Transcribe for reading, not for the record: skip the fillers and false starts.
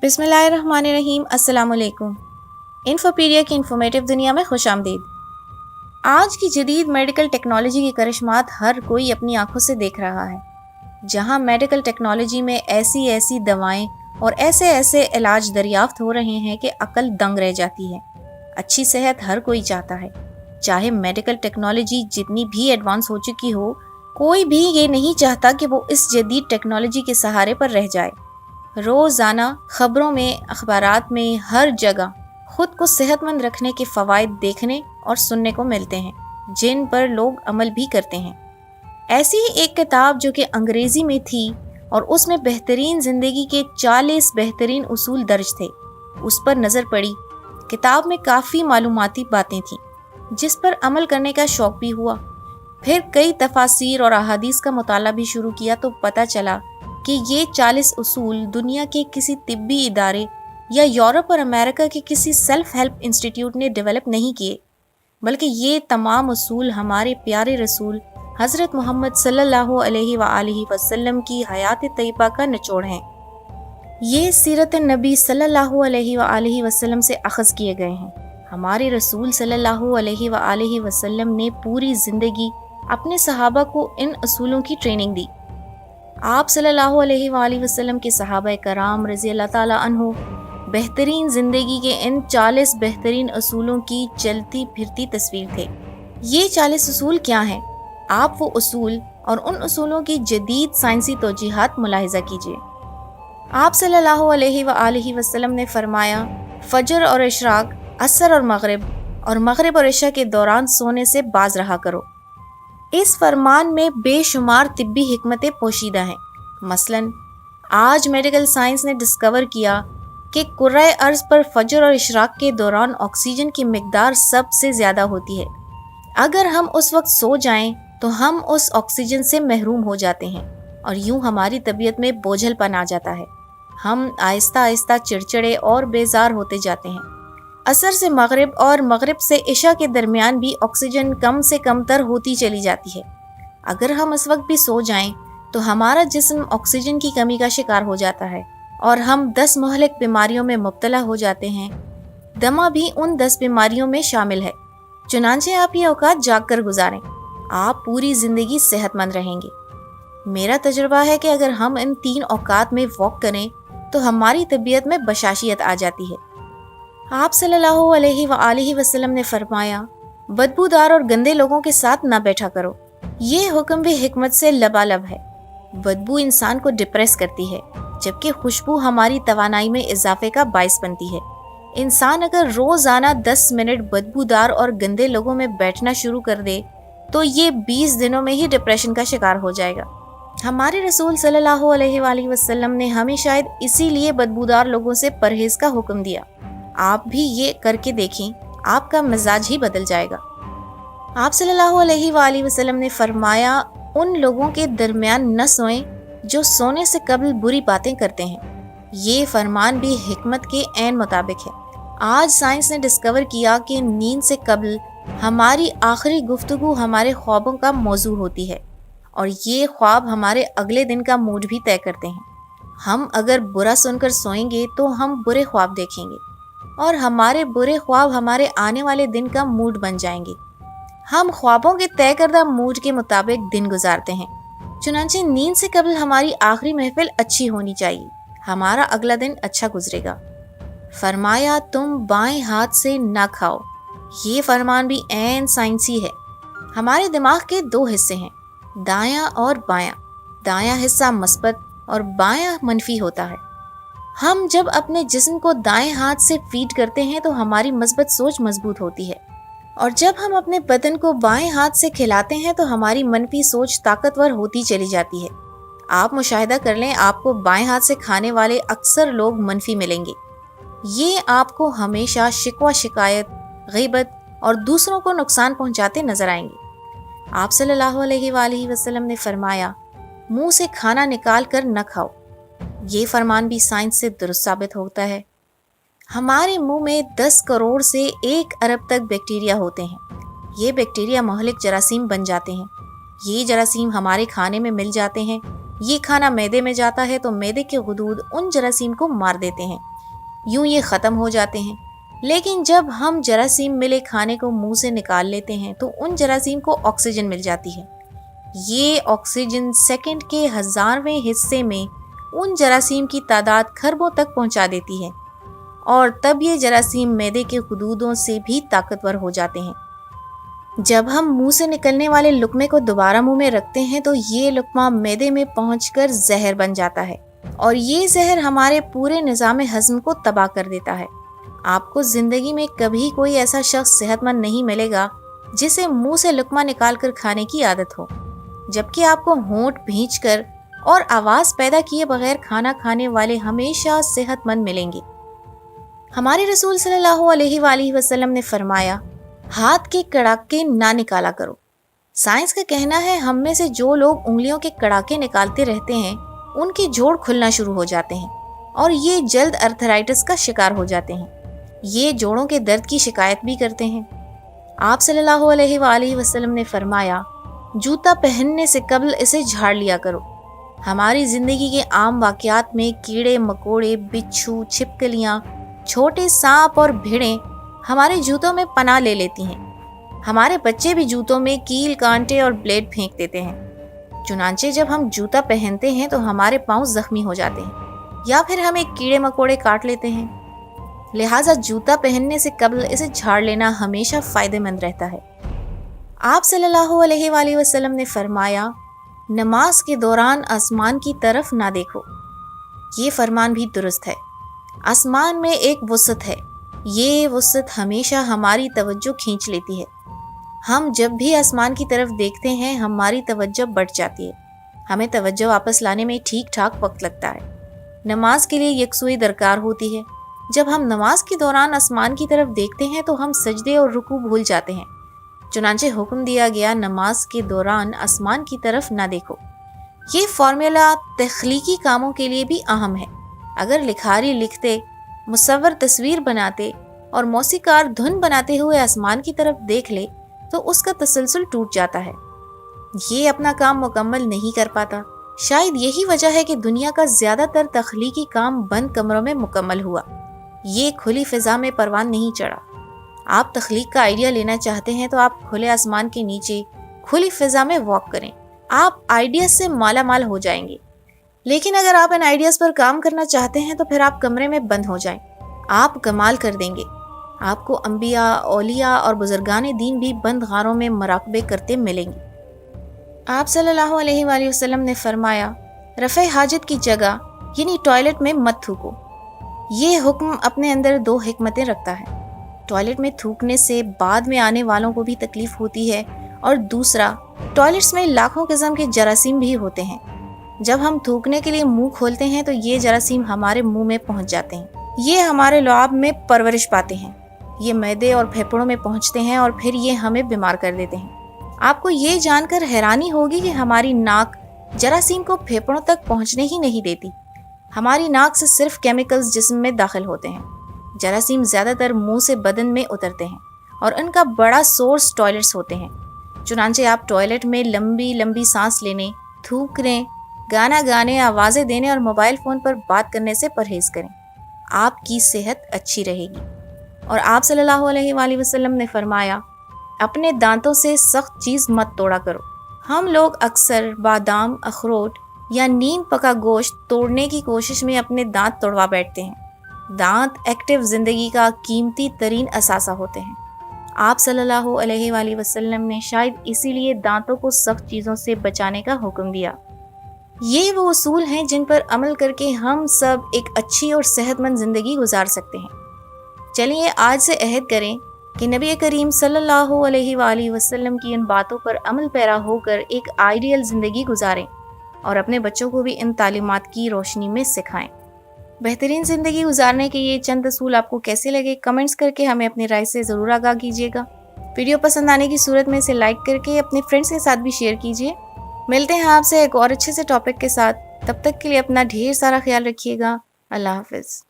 بسم اللہ الرحمن الرحیم۔ السلام علیکم۔ انفوپیڈیا کی انفارمیٹیو دنیا میں خوش آمدید۔ آج کی جدید میڈیکل ٹیکنالوجی کی کرشمات ہر کوئی اپنی آنکھوں سے دیکھ رہا ہے، جہاں میڈیکل ٹیکنالوجی میں ایسی دوائیں اور ایسے علاج دریافت ہو رہے ہیں کہ عقل دنگ رہ جاتی ہے۔ اچھی صحت ہر کوئی چاہتا ہے، چاہے میڈیکل ٹیکنالوجی جتنی بھی ایڈوانس ہو چکی ہو، کوئی بھی یہ نہیں چاہتا کہ وہ اس جدید ٹیکنالوجی کے سہارے پر رہ جائے۔ روزانہ خبروں میں، اخبارات میں، ہر جگہ خود کو صحت مند رکھنے کے فوائد دیکھنے اور سننے کو ملتے ہیں، جن پر لوگ عمل بھی کرتے ہیں۔ ایسی ہی ایک کتاب جو کہ انگریزی میں تھی اور اس میں بہترین زندگی کے 40 بہترین اصول درج تھے، اس پر نظر پڑی۔ کتاب میں کافی معلوماتی باتیں تھیں جس پر عمل کرنے کا شوق بھی ہوا۔ پھر کئی تفاسیر اور احادیث کا مطالعہ بھی شروع کیا تو پتہ چلا کہ یہ 40 اصول دنیا کے کسی طبی ادارے یا یورپ اور امریکہ کے کسی سیلف ہیلپ انسٹیٹیوٹ نے ڈیولپ نہیں کیے، بلکہ یہ تمام اصول ہمارے پیارے رسول حضرت محمد صلی اللہ علیہ وآلہ وسلم کی حیات طیبہ کا نچوڑ ہیں۔ یہ سیرت نبی صلی اللہ علیہ وآلہ وسلم سے اخذ کیے گئے ہیں۔ ہمارے رسول صلی اللہ علیہ وآلہ وسلم نے پوری زندگی اپنے صحابہ کو ان اصولوں کی ٹریننگ دی۔ آپ صلی اللہ علیہ وآلہ وسلم کے صحابہ کرام رضی اللہ تعالیٰ عنہ بہترین زندگی کے ان 40 بہترین اصولوں کی چلتی پھرتی تصویر تھے۔ یہ 40 اصول کیا ہیں؟ آپ وہ اصول اور ان اصولوں کی جدید سائنسی توجیہات ملاحظہ کیجیے۔ آپ صلی اللہ علیہ وآلہ وسلم نے فرمایا، فجر اور اشراق، عصر اور مغرب اور عشاء کے دوران سونے سے باز رہا کرو۔ اس فرمان میں بے شمار طبی حکمتیں پوشیدہ ہیں۔ مثلاً آج میڈیکل سائنس نے ڈسکور کیا کہ کرۂ ارض پر فجر اور اشراق کے دوران آکسیجن کی مقدار سب سے زیادہ ہوتی ہے۔ اگر ہم اس وقت سو جائیں تو ہم اس آکسیجن سے محروم ہو جاتے ہیں اور یوں ہماری طبیعت میں بوجھل پن آ جاتا ہے۔ ہم آہستہ آہستہ چڑچڑے اور بیزار ہوتے جاتے ہیں۔ عصر سے مغرب اور مغرب سے عشاء کے درمیان بھی آکسیجن کم سے کم تر ہوتی چلی جاتی ہے۔ اگر ہم اس وقت بھی سو جائیں تو ہمارا جسم آکسیجن کی کمی کا شکار ہو جاتا ہے اور ہم 10 مہلک بیماریوں میں مبتلا ہو جاتے ہیں۔ دمہ بھی ان 10 بیماریوں میں شامل ہے۔ چنانچہ آپ یہ اوقات جاگ کر گزاریں، آپ پوری زندگی صحت مند رہیں گے۔ میرا تجربہ ہے کہ اگر ہم ان 3 اوقات میں واک کریں تو ہماری طبیعت میں بشاشیت آ جاتی ہے۔ آپ صلی اللہ علیہ وآلہ وسلم نے فرمایا، بدبودار اور گندے لوگوں کے ساتھ نہ بیٹھا کرو۔ یہ حکم بھی حکمت سے لبالب ہے۔ بدبو انسان کو ڈپریس کرتی ہے، جبکہ خوشبو ہماری توانائی میں اضافے کا باعث بنتی ہے۔ انسان اگر روزانہ 10 منٹ بدبودار اور گندے لوگوں میں بیٹھنا شروع کر دے تو یہ 20 دنوں میں ہی ڈپریشن کا شکار ہو جائے گا۔ ہمارے رسول صلی اللہ علیہ وآلہ وسلم نے ہمیں شاید اسی لیے بدبودار لوگوں سے پرہیز کا حکم دیا۔ آپ بھی یہ کر کے دیکھیں، آپ کا مزاج ہی بدل جائے گا۔ آپ صلی اللہ علیہ وآلہ وسلم نے فرمایا، ان لوگوں کے درمیان نہ سوئیں جو سونے سے قبل بری باتیں کرتے ہیں۔ یہ فرمان بھی حکمت کے عین مطابق ہے۔ آج سائنس نے ڈسکور کیا کہ نیند سے قبل ہماری آخری گفتگو ہمارے خوابوں کا موضوع ہوتی ہے اور یہ خواب ہمارے اگلے دن کا موڈ بھی طے کرتے ہیں۔ ہم اگر برا سن کر سوئیں گے تو ہم برے خواب دیکھیں گے اور ہمارے برے خواب ہمارے آنے والے دن کا موڈ بن جائیں گے۔ ہم خوابوں کے طے کردہ موڈ کے مطابق دن گزارتے ہیں۔ چنانچہ نیند سے قبل ہماری آخری محفل اچھی ہونی چاہیے، ہمارا اگلا دن اچھا گزرے گا۔ فرمایا، تم بائیں ہاتھ سے نہ کھاؤ۔ یہ فرمان بھی عین سائنسی ہے۔ ہمارے دماغ کے 2 حصے ہیں، دایاں اور بایاں۔ دایاں حصہ مثبت اور بایاں منفی ہوتا ہے۔ ہم جب اپنے جسم کو دائیں ہاتھ سے فیڈ کرتے ہیں تو ہماری مثبت سوچ مضبوط ہوتی ہے، اور جب ہم اپنے بدن کو بائیں ہاتھ سے کھلاتے ہیں تو ہماری منفی سوچ طاقتور ہوتی چلی جاتی ہے۔ آپ مشاہدہ کر لیں، آپ کو بائیں ہاتھ سے کھانے والے اکثر لوگ منفی ملیں گے۔ یہ آپ کو ہمیشہ شکوہ شکایت، غیبت اور دوسروں کو نقصان پہنچاتے نظر آئیں گے۔ آپ صلی اللہ علیہ وآلہ وسلم نے فرمایا، منہ سے کھانا نکال کر نہ کھاؤ۔ یہ فرمان بھی سائنس سے درست ثابت ہوتا ہے۔ ہمارے منہ میں 10 کروڑ سے 1 ارب تک بیکٹیریا ہوتے ہیں۔ یہ بیکٹیریا مہلک جراثیم بن جاتے ہیں۔ یہ جراثیم ہمارے کھانے میں مل جاتے ہیں یہ کھانا معدے میں جاتا ہے تو معدے کے غدود ان جراثیم کو مار دیتے ہیں، یوں یہ ختم ہو جاتے ہیں۔ لیکن جب ہم جراثیم ملے کھانے کو منہ سے نکال لیتے ہیں تو ان جراثیم کو آکسیجن مل جاتی ہے۔ یہ آکسیجن سیکنڈ کے 1000ویں حصے میں ان جراثیم کی تعداد کھربوں تک پہنچا دیتی ہے، اور تب یہ جراثیم معدے کے غدودوں سے بھی طاقتور ہو جاتے ہیں۔ جب ہم منہ سے نکلنے والے لقمے کو دوبارہ منہ میں رکھتے ہیں تو یہ لقمہ معدے میں پہنچ کر زہر بن جاتا ہے، اور یہ زہر ہمارے پورے نظام ہضم کو تباہ کر دیتا ہے۔ آپ کو زندگی میں کبھی کوئی ایسا شخص صحت مند نہیں ملے گا جسے منہ سے لقمہ نکال کر کھانے کی عادت ہو، جبکہ آپ کو ہونٹ بھینچ کر اور آواز پیدا کیے بغیر کھانا کھانے والے ہمیشہ صحت مند ملیں گے۔ ہمارے رسول صلی اللہ علیہ وآلہ وسلم نے فرمایا، ہاتھ کے کڑاکے نہ نکالا کرو۔ سائنس کا کہنا ہے ہم میں سے جو لوگ انگلیوں کے کڑاکے نکالتے رہتے ہیں ان کے جوڑ کھلنا شروع ہو جاتے ہیں اور یہ جلد ارتھرائٹس کا شکار ہو جاتے ہیں۔ یہ جوڑوں کے درد کی شکایت بھی کرتے ہیں۔ آپ صلی اللہ علیہ وآلہ وسلم نے فرمایا، جوتا پہننے سے قبل اسے جھاڑ لیا کرو۔ ہماری زندگی کے عام واقعات میں کیڑے مکوڑے، بچھو، چھپکلیاں، چھوٹے سانپ اور بھیڑیں ہمارے جوتوں میں پناہ لے لیتی ہیں۔ ہمارے بچے بھی جوتوں میں کیل، کانٹے اور بلیڈ پھینک دیتے ہیں۔ چنانچہ جب ہم جوتا پہنتے ہیں تو ہمارے پاؤں زخمی ہو جاتے ہیں یا پھر ہمیں کیڑے مکوڑے کاٹ لیتے ہیں۔ لہٰذا جوتا پہننے سے قبل اسے جھاڑ لینا ہمیشہ فائدہ مند رہتا ہے۔ آپ صلی اللہ علیہ وآلہ وسلم نے فرمایا، نماز کے دوران آسمان کی طرف نہ دیکھو۔ یہ فرمان بھی درست ہے۔ آسمان میں ایک وسعت ہے، یہ وسعت ہمیشہ ہماری توجہ کھینچ لیتی ہے۔ ہم جب بھی آسمان کی طرف دیکھتے ہیں ہماری توجہ بڑھ جاتی ہے، ہمیں توجہ واپس لانے میں ٹھیک ٹھاک وقت لگتا ہے۔ نماز کے لیے یکسوئی درکار ہوتی ہے۔ جب ہم نماز کے دوران آسمان کی طرف دیکھتے ہیں تو ہم سجدے اور رکوع بھول جاتے ہیں، چنانچہ حکم دیا گیا نماز کے دوران آسمان کی طرف نہ دیکھو۔ یہ فارمولا تخلیقی کاموں کے لیے بھی اہم ہے۔ اگر لکھاری لکھتے، مصور تصویر بناتے اور موسیقار دھن بناتے ہوئے آسمان کی طرف دیکھ لے تو اس کا تسلسل ٹوٹ جاتا ہے، یہ اپنا کام مکمل نہیں کر پاتا۔ شاید یہی وجہ ہے کہ دنیا کا زیادہ تر تخلیقی کام بند کمروں میں مکمل ہوا، یہ کھلی فضا میں پروان نہیں چڑھا۔ آپ تخلیق کا آئیڈیا لینا چاہتے ہیں تو آپ کھلے آسمان کے نیچے کھلی فضا میں واک کریں، آپ آئیڈیاز سے مالا مال ہو جائیں گے۔ لیکن اگر آپ ان آئیڈیاز پر کام کرنا چاہتے ہیں تو پھر آپ کمرے میں بند ہو جائیں، آپ کمال کر دیں گے۔ آپ کو انبیاء، اولیاء اور بزرگان دین بھی بند غاروں میں مراقبے کرتے ملیں گے۔ آپ صلی اللہ علیہ وآلہ وسلم نے فرمایا، رفع حاجت کی جگہ یعنی ٹوائلٹ میں مت تھوکو۔ یہ حکم اپنے اندر 2 حکمتیں رکھتا ہے۔ ٹوائلٹ میں تھوکنے سے بعد میں آنے والوں کو بھی تکلیف ہوتی ہے، اور دوسرا، ٹوائلٹس میں لاکھوں قسم کے جراثیم بھی ہوتے ہیں۔ جب ہم تھوکنے کے لیے منہ کھولتے ہیں تو یہ جراثیم ہمارے منہ میں پہنچ جاتے ہیں، یہ ہمارے لعاب میں پرورش پاتے ہیں، یہ معدے اور پھیپھڑوں میں پہنچتے ہیں اور پھر یہ ہمیں بیمار کر دیتے ہیں۔ آپ کو یہ جان کر حیرانی ہوگی کہ ہماری ناک جراثیم کو پھیپھڑوں تک پہنچنے ہی نہیں دیتی۔ ہماری ناک سے صرف کیمیکلز جسم میں داخل ہوتے ہیں۔ جراثیم زیادہ تر منہ سے بدن میں اترتے ہیں اور ان کا بڑا سورس ٹوائلٹس ہوتے ہیں۔ چنانچہ آپ ٹوائلٹ میں لمبی لمبی سانس لینے، تھوکنے، گانا گانے، آوازیں دینے اور موبائل فون پر بات کرنے سے پرہیز کریں، آپ کی صحت اچھی رہے گی۔ اور آپ صلی اللہ علیہ وآلہ وسلم نے فرمایا، اپنے دانتوں سے سخت چیز مت توڑا کرو۔ ہم لوگ اکثر بادام، اخروٹ یا نیم پکا گوشت توڑنے کی کوشش میں اپنے دانت توڑوا بیٹھتے ہیں۔ دانت ایکٹیو زندگی کا قیمتی ترین اثاثہ ہوتے ہیں۔ آپ صلی اللہ علیہ وآلہ وسلم نے شاید اسی لیے دانتوں کو سخت چیزوں سے بچانے کا حکم دیا۔ یہ وہ اصول ہیں جن پر عمل کر کے ہم سب ایک اچھی اور صحت مند زندگی گزار سکتے ہیں۔ چلیے آج سے عہد کریں کہ نبی کریم صلی اللہ علیہ وآلہ وسلم کی ان باتوں پر عمل پیرا ہو کر ایک آئیڈیل زندگی گزاریں اور اپنے بچوں کو بھی ان تعلیمات کی روشنی میں سکھائیں۔ بہترین زندگی گزارنے کے یہ چند اصول آپ کو کیسے لگے، کمنٹس کر کے ہمیں اپنی رائے سے ضرور آگاہ کیجیے گا۔ ویڈیو پسند آنے کی صورت میں اسے لائک کر کے اپنے فرینڈس کے ساتھ بھی شیئر کیجیے۔ ملتے ہیں آپ سے ایک اور اچھے سے ٹاپک کے ساتھ، تب تک کے لیے اپنا ڈھیر سارا خیال رکھیے گا۔ اللہ حافظ۔